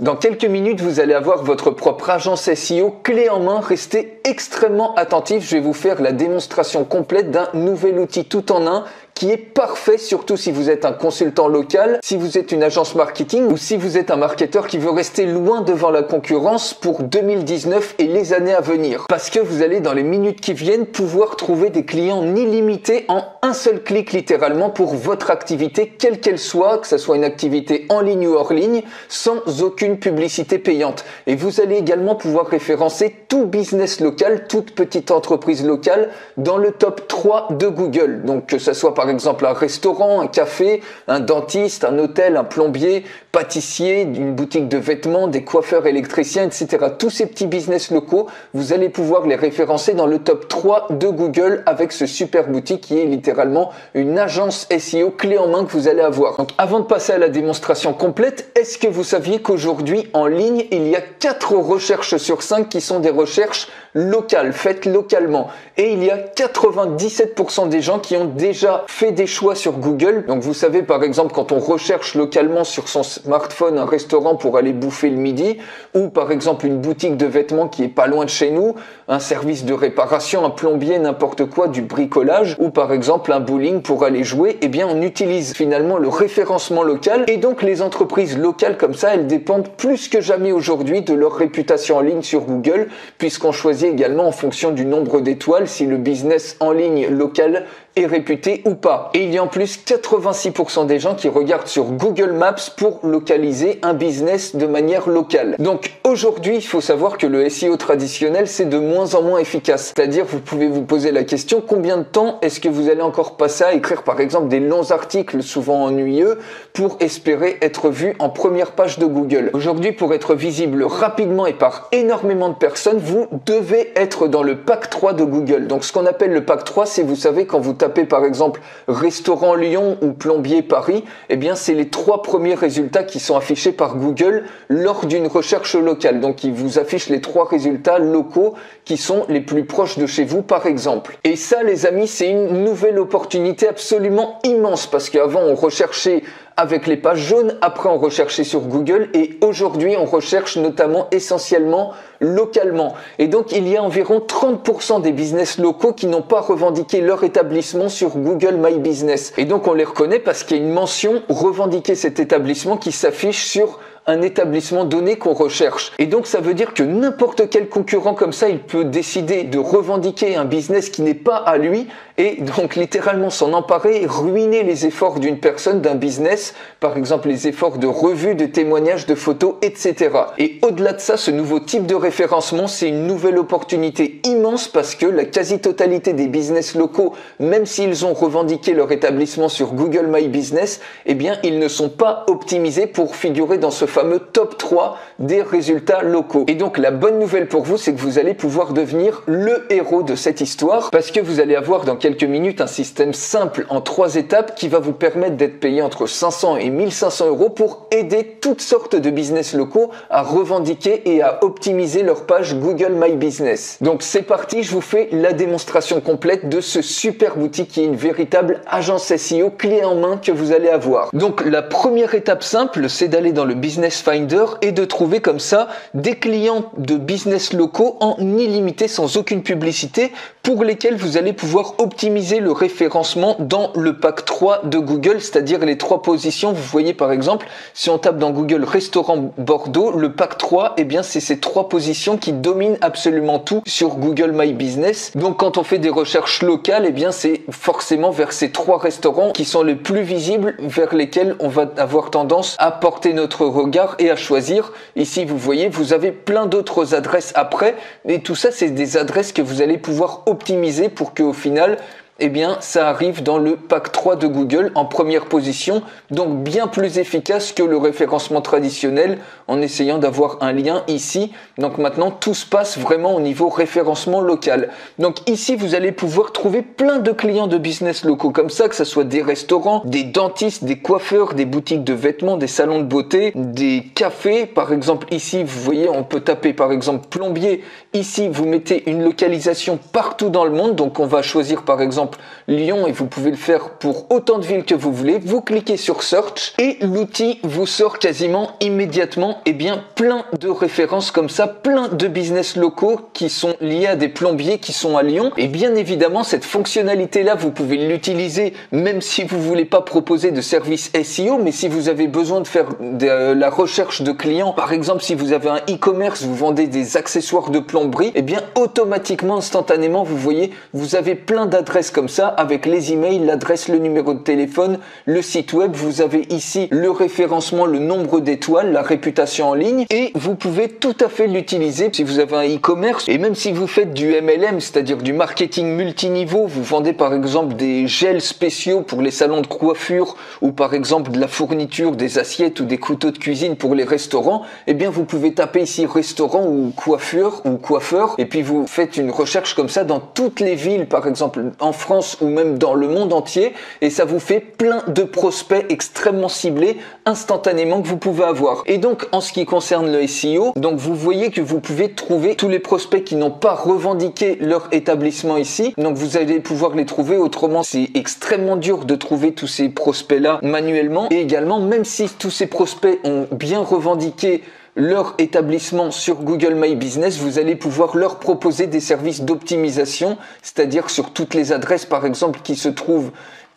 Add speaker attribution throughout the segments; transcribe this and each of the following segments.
Speaker 1: Dans quelques minutes, vous allez avoir votre propre agence SEO clé en main. Restez extrêmement attentifs. Je vais vous faire la démonstration complète d'un nouvel outil tout en un qui est parfait, surtout si vous êtes un consultant local, si vous êtes une agence marketing ou si vous êtes un marketeur qui veut rester loin devant la concurrence pour 2019 et les années à venir. Parce que vous allez dans les minutes qui viennent pouvoir trouver des clients illimités en un seul clic littéralement pour votre activité, quelle qu'elle soit, que ce soit une activité en ligne ou hors ligne, sans aucune publicité payante. Et vous allez également pouvoir référencer tout business local, toute petite entreprise locale dans le top 3 de Google. Donc que ce soit par exemple un restaurant, un café, un dentiste, un hôtel, un plombier, pâtissier, une boutique de vêtements, des coiffeurs électriciens, etc. Tous ces petits business locaux, vous allez pouvoir les référencer dans le top 3 de Google avec ce super outil qui est littéralement une agence SEO clé en main que vous allez avoir. Donc avant de passer à la démonstration complète, est-ce que vous saviez qu'aujourd'hui en ligne, il y a 4 recherches sur 5 qui sont des recherches locales, faites localement. Et il y a 97% des gens qui ont déjà fait des choix sur Google. Donc vous savez par exemple quand on recherche localement sur son smartphone un restaurant pour aller bouffer le midi, ou par exemple une boutique de vêtements qui est pas loin de chez nous, un service de réparation, un plombier, n'importe quoi, du bricolage, ou par exemple un bowling pour aller jouer, eh bien on utilise finalement le référencement local. Et donc les entreprises locales comme ça, elles dépendent plus que jamais aujourd'hui de leur réputation en ligne sur Google, puisqu'on choisit également en fonction du nombre d'étoiles si le business en ligne local est réputé ou pas. Et il y a en plus 86% des gens qui regardent sur Google Maps pour localiser un business de manière locale. Donc aujourd'hui, il faut savoir que le SEO traditionnel, c'est de moins en moins efficace. C'est-à-dire, vous pouvez vous poser la question, combien de temps est-ce que vous allez encore passer à écrire par exemple des longs articles souvent ennuyeux pour espérer être vu en première page de Google? Aujourd'hui, pour être visible rapidement et par énormément de personnes, vous devez être dans le pack 3 de Google. Donc ce qu'on appelle le pack 3, c'est, vous savez, quand vous tapez par exemple restaurant Lyon ou plombier Paris, eh bien c'est les 3 premiers résultats qui sont affichés par Google lors d'une recherche locale. Donc il vous affiche les 3 résultats locaux qui sont les plus proches de chez vous par exemple. Et ça les amis, c'est une nouvelle opportunité absolument immense parce qu'avant on recherchait avec les pages jaunes, après on recherchait sur Google et aujourd'hui on recherche notamment essentiellement localement. Et donc il y a environ 30% des business locaux qui n'ont pas revendiqué leur établissement sur Google My Business. Et donc on les reconnaît parce qu'il y a une mention revendiquer cet établissement qui s'affiche sur un établissement donné qu'on recherche. Et donc ça veut dire que n'importe quel concurrent comme ça, il peut décider de revendiquer un business qui n'est pas à lui et donc littéralement s'en emparer, ruiner les efforts d'une personne, d'un business, par exemple les efforts de revue, de témoignages, de photos, etc. Et au-delà de ça, ce nouveau type de référencement, c'est une nouvelle opportunité immense parce que la quasi-totalité des business locaux, même s'ils ont revendiqué leur établissement sur Google My Business, eh bien ils ne sont pas optimisés pour figurer dans ce fameux top 3 des résultats locaux. Et donc la bonne nouvelle pour vous, c'est que vous allez pouvoir devenir le héros de cette histoire parce que vous allez avoir dans quelques minutes un système simple en 3 étapes qui va vous permettre d'être payé entre 500 et 1500 euros pour aider toutes sortes de business locaux à revendiquer et à optimiser leur page Google My Business. Donc c'est parti, je vous fais la démonstration complète de ce super outil qui est une véritable agence SEO clé en main que vous allez avoir. Donc la première étape simple, c'est d'aller dans le Business Finder et de trouver comme ça des clients de business locaux en illimité sans aucune publicité pour lesquels vous allez pouvoir optimiser le référencement dans le pack 3 de Google, c'est-à-dire les 3 positions. Vous voyez par exemple, si on tape dans Google restaurant Bordeaux, le pack 3, eh bien c'est ces 3 positions qui dominent absolument tout sur Google My Business. Donc quand on fait des recherches locales, eh bien c'est forcément vers ces 3 restaurants qui sont les plus visibles, vers lesquels on va avoir tendance à porter notre regard et à choisir. Ici vous voyez, vous avez plein d'autres adresses après et tout ça c'est des adresses que vous allez pouvoir optimiser pour qu'au final eh bien ça arrive dans le pack 3 de Google en première position, donc bien plus efficace que le référencement traditionnel en essayant d'avoir un lien ici. Donc maintenant tout se passe vraiment au niveau référencement local. Donc ici vous allez pouvoir trouver plein de clients de business locaux comme ça, que ce soit des restaurants, des dentistes, des coiffeurs, des boutiques de vêtements, des salons de beauté, des cafés. Par exemple ici vous voyez, on peut taper par exemple plombier. Ici vous mettez une localisation partout dans le monde, donc on va choisir par exemple exemple Lyon et vous pouvez le faire pour autant de villes que vous voulez. Vous cliquez sur Search et l'outil vous sort quasiment immédiatement plein de références comme ça, plein de business locaux qui sont liés à des plombiers qui sont à Lyon. Et bien évidemment, cette fonctionnalité-là, vous pouvez l'utiliser même si vous voulez pas proposer de service SEO, mais si vous avez besoin de faire de la recherche de clients, par exemple si vous avez un e-commerce, vous vendez des accessoires de plomberie, et bien automatiquement, instantanément, vous voyez, vous avez plein d'adresses comme ça avec les emails, l'adresse, le numéro de téléphone, le site web. Vous avez ici le référencement, le nombre d'étoiles, la réputation en ligne, et vous pouvez tout à fait l'utiliser si vous avez un e-commerce et même si vous faites du MLM, c'est-à-dire du marketing multiniveau. Vous vendez par exemple des gels spéciaux pour les salons de coiffure ou par exemple de la fourniture, des assiettes ou des couteaux de cuisine pour les restaurants. Et bien vous pouvez taper ici restaurant ou coiffeur et puis vous faites une recherche comme ça dans toutes les villes, par exemple en France ou même dans le monde entier, et ça vous fait plein de prospects extrêmement ciblés instantanément que vous pouvez avoir. Et donc en ce qui concerne le SEO, donc vous voyez que vous pouvez trouver tous les prospects qui n'ont pas revendiqué leur établissement ici, donc vous allez pouvoir les trouver. Autrement, c'est extrêmement dur de trouver tous ces prospects là manuellement. Et également, même si tous ces prospects ont bien revendiqué leur établissement sur Google My Business, vous allez pouvoir leur proposer des services d'optimisation, c'est-à-dire sur toutes les adresses par exemple qui se trouvent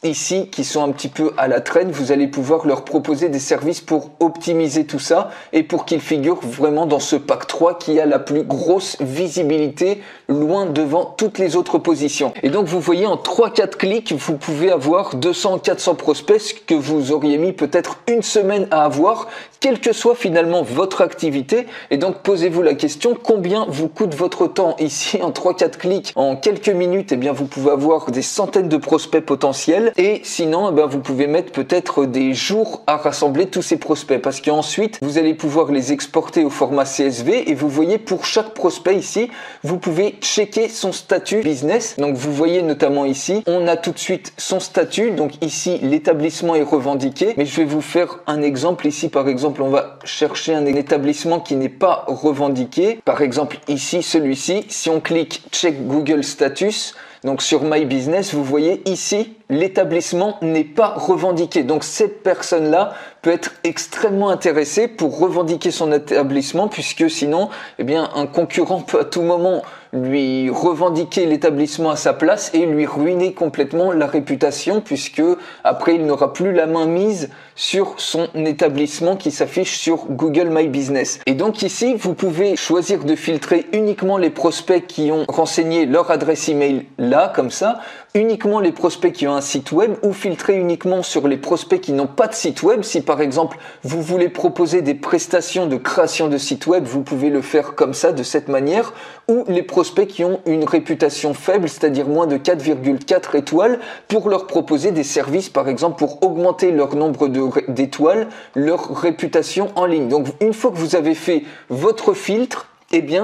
Speaker 1: ici, qui sont un petit peu à la traîne, vous allez pouvoir leur proposer des services pour optimiser tout ça et pour qu'ils figurent vraiment dans ce pack 3 qui a la plus grosse visibilité, loin devant toutes les autres positions. Et donc vous voyez, en 3-4 clics, vous pouvez avoir 200-400 prospects, ce que vous auriez mis peut-être une semaine à avoir, quelle que soit finalement votre activité. Et donc posez-vous la question, combien vous coûte votre temps ici en 3-4 clics, en quelques minutes? Et bien vous pouvez avoir des centaines de prospects potentiels. Et sinon, vous pouvez mettre peut-être des jours à rassembler tous ces prospects, parce qu'ensuite vous allez pouvoir les exporter au format CSV. Et vous voyez, pour chaque prospect ici, vous pouvez checker son statut business. Donc vous voyez notamment ici, on a tout de suite son statut. Donc ici, l'établissement est revendiqué. Mais je vais vous faire un exemple ici. Par exemple, on va chercher un établissement qui n'est pas revendiqué. Par exemple ici, celui-ci. Si on clique Check Google Status, donc sur My Business, vous voyez ici, l'établissement n'est pas revendiqué. Donc cette personne-là peut être extrêmement intéressée pour revendiquer son établissement, puisque sinon, un concurrent peut à tout moment lui revendiquer l'établissement à sa place et lui ruiner complètement la réputation, puisque après il n'aura plus la main mise sur son établissement qui s'affiche sur Google My Business. Et donc ici, vous pouvez choisir de filtrer uniquement les prospects qui ont renseigné leur adresse email là, comme ça, uniquement les prospects qui ont un site web, ou filtrer uniquement sur les prospects qui n'ont pas de site web. Si par exemple vous voulez proposer des prestations de création de site web, vous pouvez le faire comme ça, de cette manière, ou les prospects qui ont une réputation faible, c'est-à-dire moins de 4,4 étoiles, pour leur proposer des services, par exemple pour augmenter leur nombre d'étoiles, leur réputation en ligne. Donc une fois que vous avez fait votre filtre,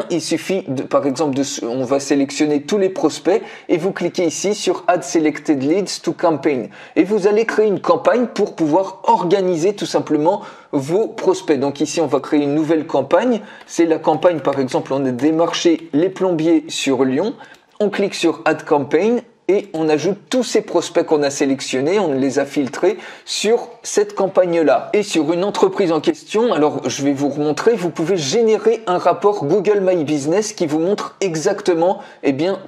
Speaker 1: il suffit par exemple on va sélectionner tous les prospects et vous cliquez ici sur Add Selected Leads to Campaign et vous allez créer une campagne pour pouvoir organiser tout simplement vos prospects. Donc ici on va créer une nouvelle campagne. C'est la campagne, par exemple, on a démarché les plombiers sur Lyon. On clique sur Add Campaign et on ajoute tous ces prospects qu'on a sélectionnés, on les a filtrés sur cette campagne-là. Et sur une entreprise en question, alors je vais vous remontrer, vous pouvez générer un rapport Google My Business qui vous montre exactement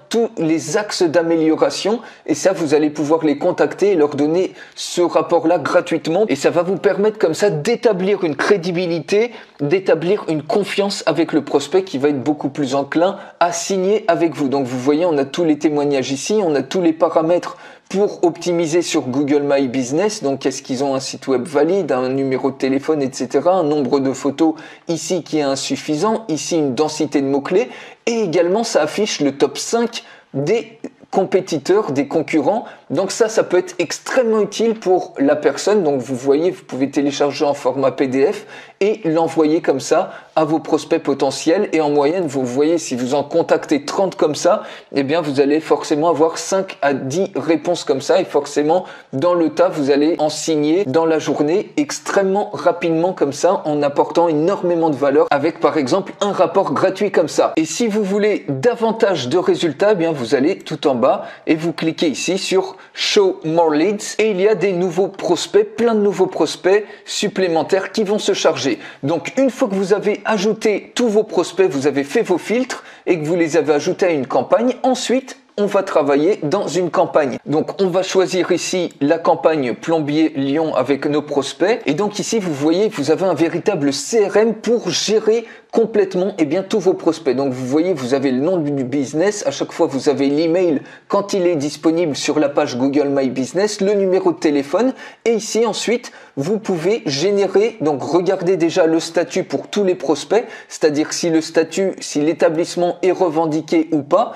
Speaker 1: tous les axes d'amélioration, et ça vous allez pouvoir les contacter et leur donner ce rapport-là gratuitement, et ça va vous permettre comme ça d'établir une crédibilité, d'établir une confiance avec le prospect qui va être beaucoup plus enclin à signer avec vous. Donc vous voyez, on a tous les témoignages ici, on a tous les paramètres pour optimiser sur Google My Business. Donc est-ce qu'ils ont un site web valide, un numéro de téléphone, etc., un nombre de photos ici qui est insuffisant, ici une densité de mots-clés, et également ça affiche le top 5 des compétiteurs, des concurrents Donc ça peut être extrêmement utile pour la personne. Donc vous voyez, vous pouvez télécharger en format PDF et l'envoyer comme ça à vos prospects potentiels. Et en moyenne, vous voyez, si vous en contactez 30 comme ça, eh bien vous allez forcément avoir 5 à 10 réponses comme ça. Et forcément, dans le tas, vous allez en signer dans la journée extrêmement rapidement comme ça, en apportant énormément de valeur avec par exemple un rapport gratuit comme ça. Et si vous voulez davantage de résultats, eh bien vous allez tout en bas et vous cliquez ici sur Show More Leads et il y a des nouveaux prospects, plein de nouveaux prospects supplémentaires qui vont se charger. Donc une fois que vous avez ajouté tous vos prospects, vous avez fait vos filtres et que vous les avez ajoutés à une campagne, ensuite on va travailler dans une campagne. Donc on va choisir ici la campagne Plombier Lyon avec nos prospects. Et donc ici vous voyez, vous avez un véritable CRM pour gérer complètement tous vos prospects. Donc vous voyez, vous avez le nom du business, à chaque fois vous avez l'email quand il est disponible sur la page Google My Business, le numéro de téléphone et ici ensuite vous pouvez générer, donc regardez déjà le statut pour tous les prospects, c'est-à-dire si le statut, si l'établissement est revendiqué ou pas.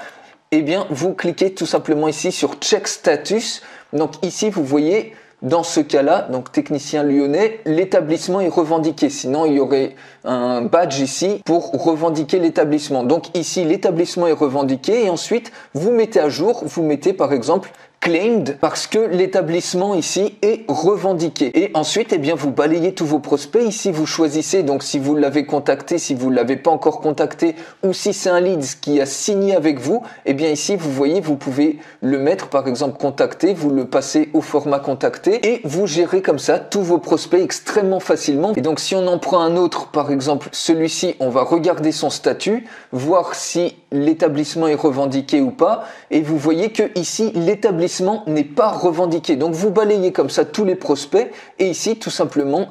Speaker 1: Eh bien, vous cliquez tout simplement ici sur Check Status. Donc ici, vous voyez, dans ce cas-là, donc technicien lyonnais, l'établissement est revendiqué. Sinon, il y aurait un badge ici pour revendiquer l'établissement. Donc ici, l'établissement est revendiqué et ensuite, vous mettez à jour, vous mettez par exemple claimed parce que l'établissement ici est revendiqué. Et ensuite, eh bien, vous balayez tous vos prospects. Ici, vous choisissez, donc si vous l'avez contacté, si vous ne l'avez pas encore contacté ou si c'est un leads qui a signé avec vous, eh bien ici, vous voyez, vous pouvez le mettre, par exemple, contacté, vous le passez au format contacté et vous gérez comme ça tous vos prospects extrêmement facilement. Et donc, si on en prend un autre, par exemple, celui-ci, on va regarder son statut, voir si l'établissement est revendiqué ou pas. Et vous voyez que ici, l'établissement n'est pas revendiqué. Donc vous balayez comme ça tous les prospects et ici tout simplement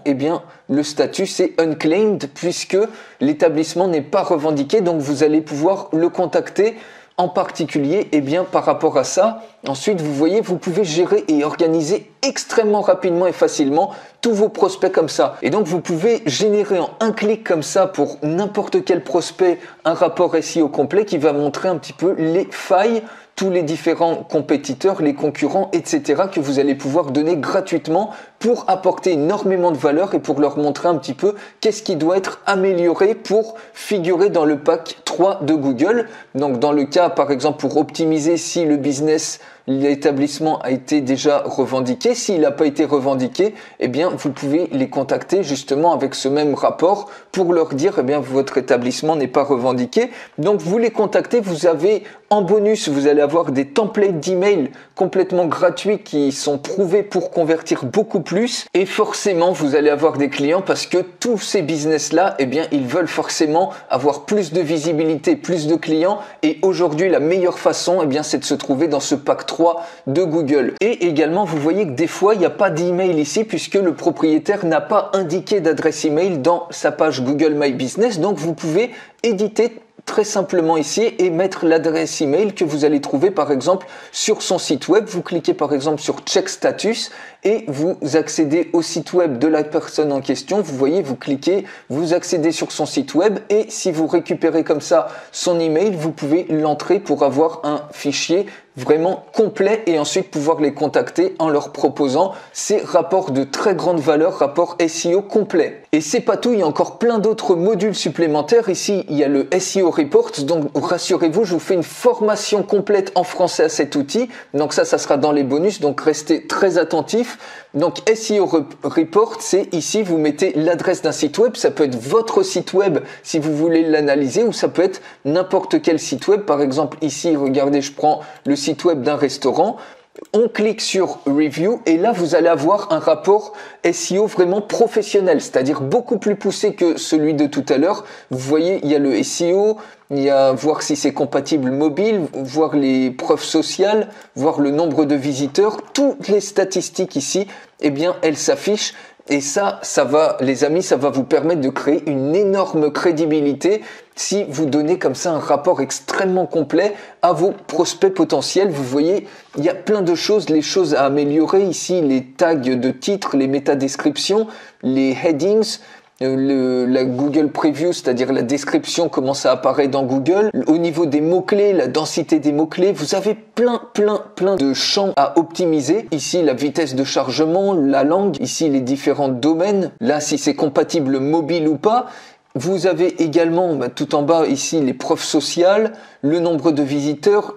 Speaker 1: le statut c'est unclaimed puisque l'établissement n'est pas revendiqué, donc vous allez pouvoir le contacter en particulier par rapport à ça. Ensuite vous voyez, vous pouvez gérer et organiser extrêmement rapidement et facilement tous vos prospects comme ça. Et donc vous pouvez générer en un clic comme ça pour n'importe quel prospect un rapport SEO complet qui va montrer un petit peu les failles, tous les différents compétiteurs, les concurrents, etc. que vous allez pouvoir donner gratuitement pour apporter énormément de valeur et pour leur montrer un petit peu qu'est-ce qui doit être amélioré pour figurer dans le pack 3 de Google. Donc dans le cas, par exemple, pour optimiser si le business, l'établissement a été déjà revendiqué. S'il n'a pas été revendiqué, vous pouvez les contacter justement avec ce même rapport pour leur dire votre établissement n'est pas revendiqué. Donc vous les contactez, vous avez en bonus, vous allez avoir des templates d'email complètement gratuits qui sont prouvés pour convertir beaucoup plus et forcément vous allez avoir des clients parce que tous ces business là, ils veulent forcément avoir plus de visibilité, plus de clients et aujourd'hui la meilleure façon c'est de se trouver dans ce pack 3 de Google. Et également vous voyez que des fois il n'y a pas d'email ici puisque le propriétaire n'a pas indiqué d'adresse email dans sa page Google My Business, donc vous pouvez éditer très simplement ici et mettre l'adresse email que vous allez trouver par exemple sur son site web. Vous cliquez par exemple sur Check Status et vous accédez au site web de la personne en question. Vous voyez, vous cliquez, vous accédez sur son site web et si vous récupérez comme ça son email, vous pouvez l'entrer pour avoir un fichier vraiment complet et ensuite pouvoir les contacter en leur proposant ces rapports de très grande valeur, rapports SEO complets. Et c'est pas tout, il y a encore plein d'autres modules supplémentaires. Ici, il y a le SEO Report, donc rassurez-vous, je vous fais une formation complète en français à cet outil. Donc ça sera dans les bonus, donc restez très attentifs. Donc SEO Report, c'est ici, vous mettez l'adresse d'un site web, ça peut être votre site web si vous voulez l'analyser ou ça peut être n'importe quel site web. Par exemple, ici, regardez, je prends le site web d'un restaurant. On clique sur Review et là vous allez avoir un rapport SEO vraiment professionnel, c'est-à-dire beaucoup plus poussé que celui de tout à l'heure. Vous voyez, il y a le SEO, il y a voir si c'est compatible mobile, voir les preuves sociales, voir le nombre de visiteurs, toutes les statistiques ici, elles s'affichent. Et ça va, les amis, ça va vous permettre de créer une énorme crédibilité si vous donnez comme ça un rapport extrêmement complet à vos prospects potentiels. Vous voyez, il y a plein de choses, les choses à améliorer ici, les tags de titres, les métadescriptions, les headings, la Google Preview, c'est-à-dire la description, comment ça apparaît dans Google. Au niveau des mots-clés, la densité des mots-clés, vous avez plein de champs à optimiser. Ici, la vitesse de chargement, la langue, ici les différents domaines. Là, si c'est compatible mobile ou pas. Vous avez également tout en bas ici les preuves sociales, le nombre de visiteurs,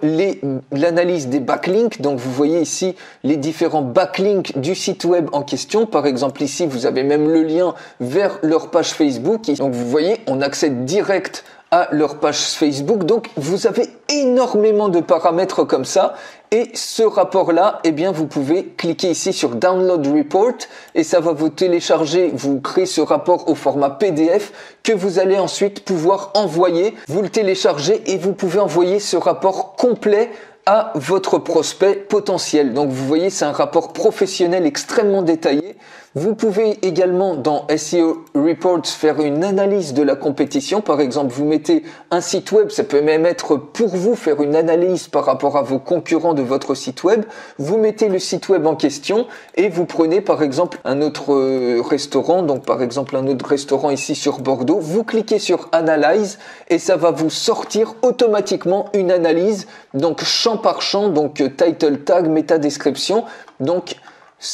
Speaker 1: l'analyse des backlinks. Donc vous voyez ici les différents backlinks du site web en question. Par exemple ici vous avez même le lien vers leur page Facebook. Donc vous voyez on accède direct à leur page Facebook. Donc vous avez énormément de paramètres comme ça. Et ce rapport-là, eh bien, vous pouvez cliquer ici sur Download Report et ça va vous télécharger, vous créer ce rapport au format PDF que vous allez ensuite pouvoir envoyer. Vous le téléchargez et vous pouvez envoyer ce rapport complet à votre prospect potentiel. Donc vous voyez, c'est un rapport professionnel extrêmement détaillé. Vous pouvez également dans SEO Reports faire une analyse de la compétition. Par exemple, vous mettez un site web, ça peut même être pour vous faire une analyse par rapport à vos concurrents de votre site web. Vous mettez le site web en question et vous prenez par exemple un autre restaurant, donc par exemple un autre restaurant ici sur Bordeaux. Vous cliquez sur Analyze et ça va vous sortir automatiquement une analyse, donc champ par champ, donc title tag, méta description, donc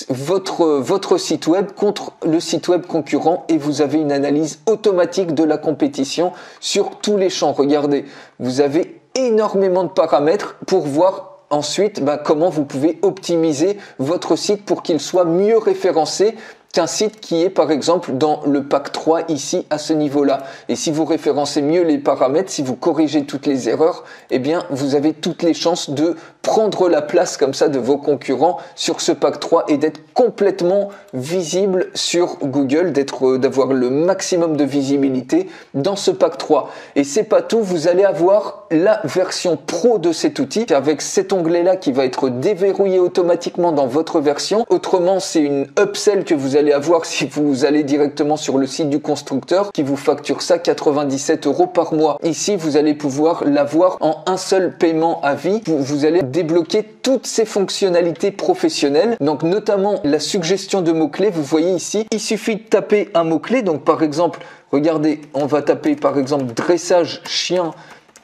Speaker 1: votre site web contre le site web concurrent et vous avez une analyse automatique de la compétition sur tous les champs. Regardez, vous avez énormément de paramètres pour voir ensuite comment vous pouvez optimiser votre site pour qu'il soit mieux référencé qu'un site qui est par exemple dans le pack 3 ici à ce niveau-là. Et si vous référencez mieux les paramètres, si vous corrigez toutes les erreurs, eh bien vous avez toutes les chances de prendre la place comme ça de vos concurrents sur ce pack 3 et d'être complètement visible sur Google, d'avoir le maximum de visibilité dans ce pack 3. Et c'est pas tout, vous allez avoir la version pro de cet outil avec cet onglet-là qui va être déverrouillé automatiquement dans votre version. Autrement, c'est une upsell que vous allez avoir si vous allez directement sur le site du constructeur qui vous facture ça 97 € par mois. Ici, vous allez pouvoir l'avoir en un seul paiement à vie. Vous allez débloquer toutes ces fonctionnalités professionnelles, donc notamment la suggestion de mots-clés. Vous voyez ici, il suffit de taper un mot-clé. Donc par exemple, regardez, on va taper par exemple dressage chien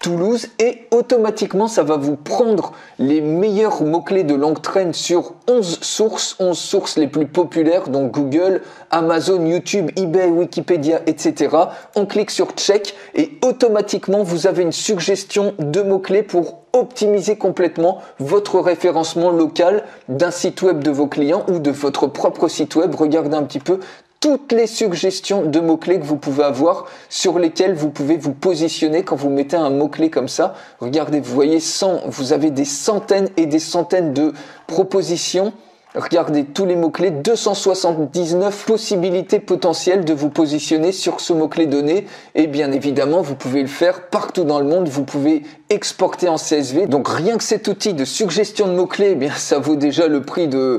Speaker 1: Toulouse et automatiquement ça va vous prendre les meilleurs mots-clés de longue traîne sur 11 sources les plus populaires, donc Google, Amazon, YouTube, eBay, Wikipédia, etc. On clique sur check et automatiquement vous avez une suggestion de mots-clés pour optimiser complètement votre référencement local d'un site web de vos clients ou de votre propre site web. Regardez un petit peu toutes les suggestions de mots-clés que vous pouvez avoir sur lesquels vous pouvez vous positionner quand vous mettez un mot-clé comme ça. Regardez, vous voyez, vous avez des centaines et des centaines de propositions. Regardez tous les mots-clés, 279 possibilités potentielles de vous positionner sur ce mot-clé donné. Et bien évidemment, vous pouvez le faire partout dans le monde. Vous pouvez exporter en CSV. Donc rien que cet outil de suggestion de mots-clés, eh bien ça vaut déjà le prix de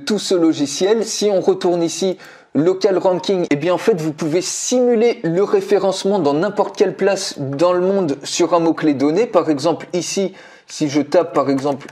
Speaker 1: tout ce logiciel. Si on retourne ici, Local Ranking, eh bien en fait vous pouvez simuler le référencement dans n'importe quelle place dans le monde sur un mot-clé donné. Par exemple ici, si je tape par exemple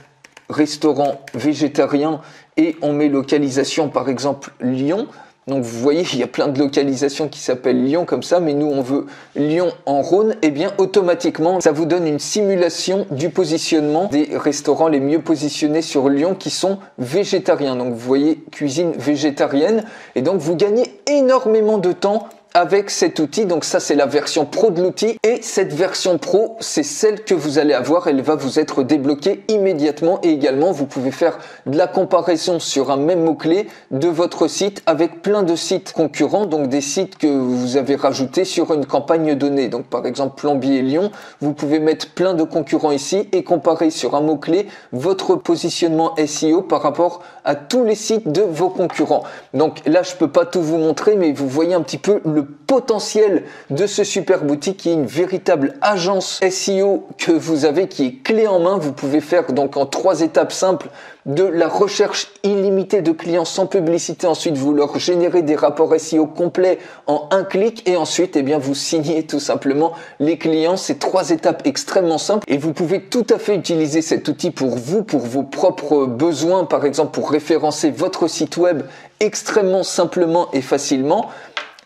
Speaker 1: restaurant végétarien et on met localisation par exemple Lyon, donc vous voyez il y a plein de localisations qui s'appellent Lyon comme ça, mais nous on veut Lyon en Rhône, et bien automatiquement ça vous donne une simulation du positionnement des restaurants les mieux positionnés sur Lyon qui sont végétariens. Donc vous voyez cuisine végétarienne, et donc vous gagnez énormément de temps avec cet outil. Donc ça c'est la version pro de l'outil, et cette version pro c'est celle que vous allez avoir, elle va vous être débloquée immédiatement. Et également vous pouvez faire de la comparaison sur un même mot-clé de votre site avec plein de sites concurrents, donc des sites que vous avez rajoutés sur une campagne donnée. Donc par exemple Plombier Lyon, vous pouvez mettre plein de concurrents ici et comparer sur un mot-clé votre positionnement SEO par rapport à tous les sites de vos concurrents. Donc là je peux pas tout vous montrer, mais vous voyez un petit peu le potentiel de ce superbe outil qui est une véritable agence SEO que vous avez, qui est clé en main. Vous pouvez faire donc en 3 étapes simples de la recherche illimitée de clients sans publicité. Ensuite, vous leur générez des rapports SEO complets en un clic, et ensuite, eh bien, vous signez tout simplement les clients. C'est 3 étapes extrêmement simples, et vous pouvez tout à fait utiliser cet outil pour vous, pour vos propres besoins, par exemple pour référencer votre site web extrêmement simplement et facilement.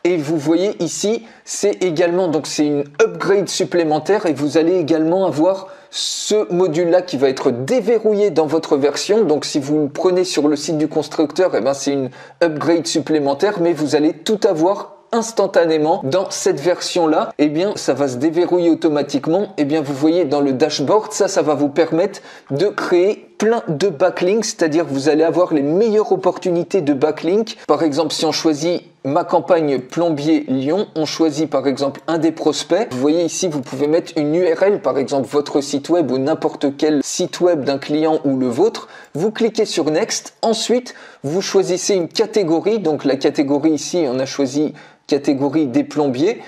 Speaker 1: Et vous voyez ici, c'est également, donc c'est une upgrade supplémentaire et vous allez également avoir ce module-là qui va être déverrouillé dans votre version. Donc si vous le prenez sur le site du constructeur, eh ben, c'est une upgrade supplémentaire, mais vous allez tout avoir instantanément dans cette version-là. Eh bien, ça va se déverrouiller automatiquement. Eh bien, vous voyez dans le dashboard, ça va vous permettre de créer plein de backlinks, c'est-à-dire vous allez avoir les meilleures opportunités de backlink. Par exemple, si on choisit ma campagne plombier Lyon, on choisit par exemple un des prospects. Vous voyez ici, vous pouvez mettre une URL, par exemple votre site web ou n'importe quel site web d'un client ou le vôtre. Vous cliquez sur Next. Ensuite, vous choisissez une catégorie. Donc la catégorie ici, on a choisi catégorie des plombiers.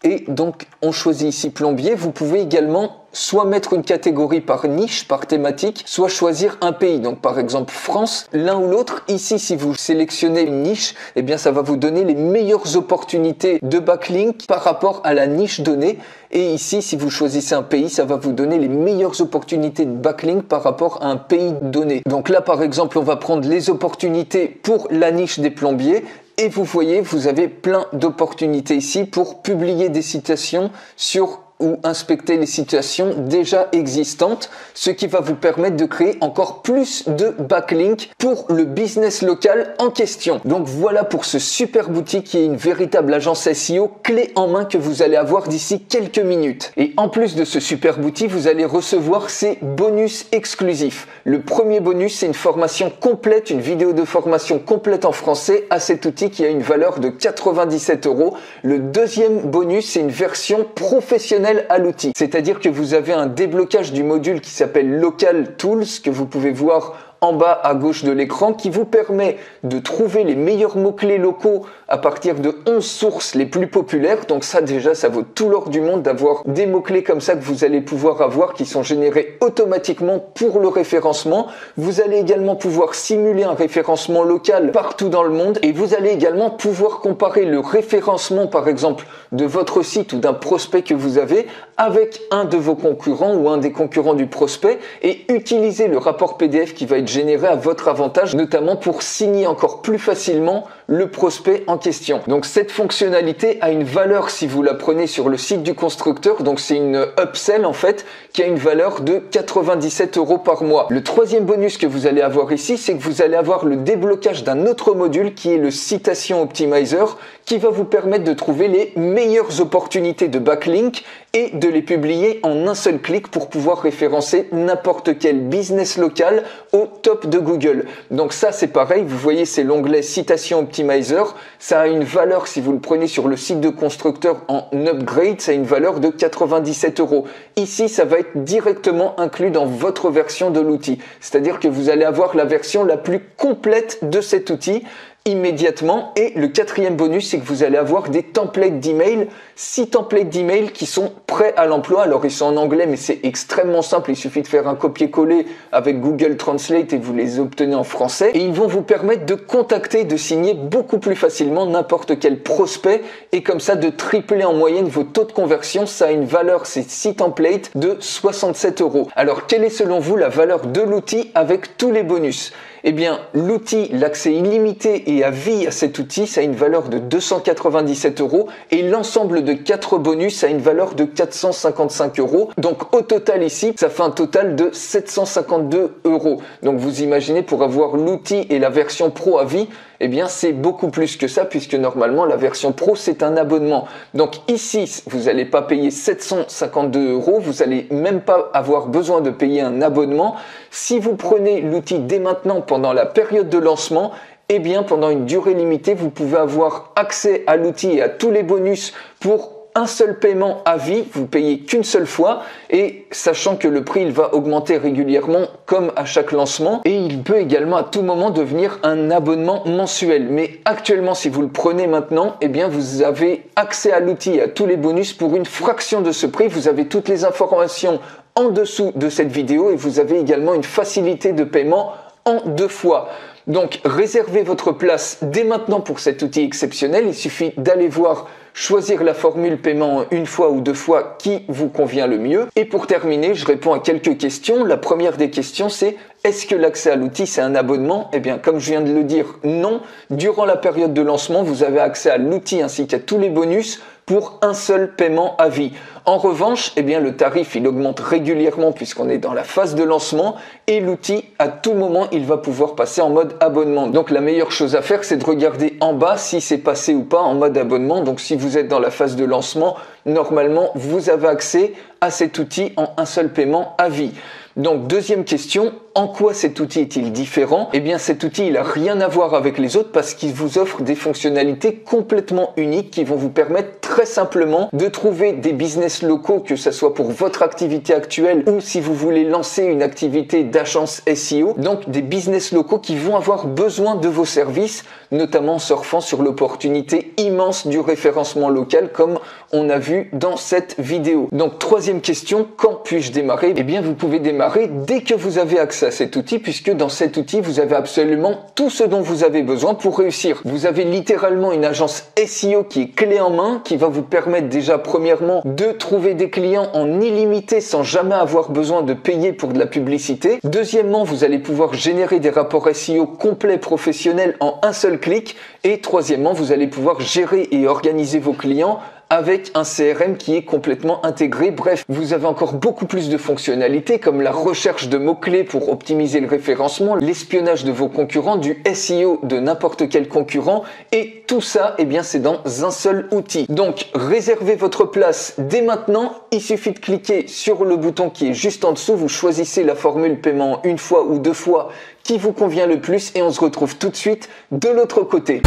Speaker 1: Et donc, on choisit ici plombier. Vous pouvez également soit mettre une catégorie par niche, par thématique, soit choisir un pays. Donc, par exemple, France, l'un ou l'autre. Ici, si vous sélectionnez une niche, eh bien, ça va vous donner les meilleures opportunités de backlink par rapport à la niche donnée. Et ici, si vous choisissez un pays, ça va vous donner les meilleures opportunités de backlink par rapport à un pays donné. Donc là, par exemple, on va prendre les opportunités pour la niche des plombiers. Et vous voyez, vous avez plein d'opportunités ici pour publier des citations sur ou inspecter les situations déjà existantes, ce qui va vous permettre de créer encore plus de backlinks pour le business local en question. Donc voilà pour ce super outil qui est une véritable agence SEO clé en main que vous allez avoir d'ici quelques minutes. Et en plus de ce super outil, vous allez recevoir ces bonus exclusifs. Le premier bonus, c'est une formation complète, une vidéo de formation complète en français à cet outil qui a une valeur de 97 €. Le deuxième bonus, c'est une version professionnelle à l'outil. C'est-à-dire que vous avez un déblocage du module qui s'appelle Local Tools, que vous pouvez voir en bas à gauche de l'écran, qui vous permet de trouver les meilleurs mots-clés locaux à partir de 11 sources les plus populaires. Donc ça déjà, ça vaut tout l'or du monde d'avoir des mots-clés comme ça que vous allez pouvoir avoir, qui sont générés automatiquement pour le référencement. Vous allez également pouvoir simuler un référencement local partout dans le monde et vous allez également pouvoir comparer le référencement, par exemple, de votre site ou d'un prospect que vous avez avec un de vos concurrents ou un des concurrents du prospect et utiliser le rapport PDF qui va être généré à votre avantage, notamment pour signer encore plus facilement le prospect en question. Donc cette fonctionnalité a une valeur si vous la prenez sur le site du constructeur, donc c'est une upsell en fait qui a une valeur de 97 € par mois. Le troisième bonus que vous allez avoir ici, c'est que vous allez avoir le déblocage d'un autre module qui est le Citation Optimizer, qui va vous permettre de trouver les meilleures opportunités de backlink et de les publier en un seul clic pour pouvoir référencer n'importe quel business local au top de Google. Donc ça c'est pareil, vous voyez c'est l'onglet Citation Optimizer, ça a une valeur si vous le prenez sur le site de constructeur en upgrade, ça a une valeur de 97 €. Ici ça va être directement inclus dans votre version de l'outil, c'est-à-dire que vous allez avoir la version la plus complète de cet outil immédiatement. Et le quatrième bonus, c'est que vous allez avoir des templates d'email, 6 templates d'email qui sont prêts à l'emploi. Alors ils sont en anglais, mais c'est extrêmement simple, il suffit de faire un copier-coller avec Google Translate et vous les obtenez en français. Et ils vont vous permettre de contacter, de signer beaucoup plus facilement n'importe quel prospect et comme ça de tripler en moyenne vos taux de conversion. Ça a une valeur, ces 6 templates, de 67 €. Alors quelle est selon vous la valeur de l'outil avec tous les bonus ? Eh bien, l'outil, l'accès illimité et à vie à cet outil, ça a une valeur de 297 € et l'ensemble de 4 bonus a une valeur de 455 €. Donc, au total ici, ça fait un total de 752 €. Donc, vous imaginez pour avoir l'outil et la version pro à vie, eh bien, c'est beaucoup plus que ça puisque normalement, la version pro, c'est un abonnement. Donc, ici, vous n'allez pas payer 752 €, vous n'allez même pas avoir besoin de payer un abonnement. Si vous prenez l'outil dès maintenant pendant la période de lancement, eh bien, pendant une durée limitée, vous pouvez avoir accès à l'outil et à tous les bonus pour un seul paiement à vie, vous payez qu'une seule fois et sachant que le prix il va augmenter régulièrement comme à chaque lancement et il peut également à tout moment devenir un abonnement mensuel. Mais actuellement si vous le prenez maintenant, eh bien vous avez accès à l'outil et à tous les bonus pour une fraction de ce prix. Vous avez toutes les informations en dessous de cette vidéo et vous avez également une facilité de paiement en 2 fois. Donc réservez votre place dès maintenant pour cet outil exceptionnel. Il suffit d'aller voir choisir la formule paiement une fois ou deux fois qui vous convient le mieux. Et pour terminer, je réponds à quelques questions. La première des questions, c'est est-ce que l'accès à l'outil, c'est un abonnement? Eh bien, comme je viens de le dire, non. Durant la période de lancement, vous avez accès à l'outil ainsi qu'à tous les bonus pour un seul paiement à vie. En revanche, eh bien, le tarif, il augmente régulièrement puisqu'on est dans la phase de lancement et l'outil, à tout moment, il va pouvoir passer en mode abonnement. Donc, la meilleure chose à faire, c'est de regarder en bas si c'est passé ou pas en mode abonnement. Donc, si vous êtes dans la phase de lancement, normalement, vous avez accès à cet outil en un seul paiement à vie. Donc, deuxième question, en quoi cet outil est-il différent? Eh bien, cet outil, il n'a rien à voir avec les autres parce qu'il vous offre des fonctionnalités complètement uniques qui vont vous permettre très simplement de trouver des business locaux, que ce soit pour votre activité actuelle ou si vous voulez lancer une activité d'agence SEO. Donc, des business locaux qui vont avoir besoin de vos services, notamment en surfant sur l'opportunité immense du référencement local comme on a vu dans cette vidéo. Donc, troisième question, quand puis-je démarrer? Eh bien, vous pouvez démarrer dès que vous avez accès à cet outil, puisque dans cet outil, vous avez absolument tout ce dont vous avez besoin pour réussir. Vous avez littéralement une agence SEO qui est clé en main, qui va vous permettre déjà premièrement de trouver des clients en illimité sans jamais avoir besoin de payer pour de la publicité. Deuxièmement, vous allez pouvoir générer des rapports SEO complets professionnels en un seul clic. Et troisièmement, vous allez pouvoir gérer et organiser vos clients avec un CRM qui est complètement intégré. Bref, vous avez encore beaucoup plus de fonctionnalités comme la recherche de mots-clés pour optimiser le référencement, l'espionnage de vos concurrents, du SEO de n'importe quel concurrent et tout ça, eh bien, c'est dans un seul outil. Donc, réservez votre place dès maintenant. Il suffit de cliquer sur le bouton qui est juste en dessous. Vous choisissez la formule paiement une fois ou deux fois qui vous convient le plus et on se retrouve tout de suite de l'autre côté.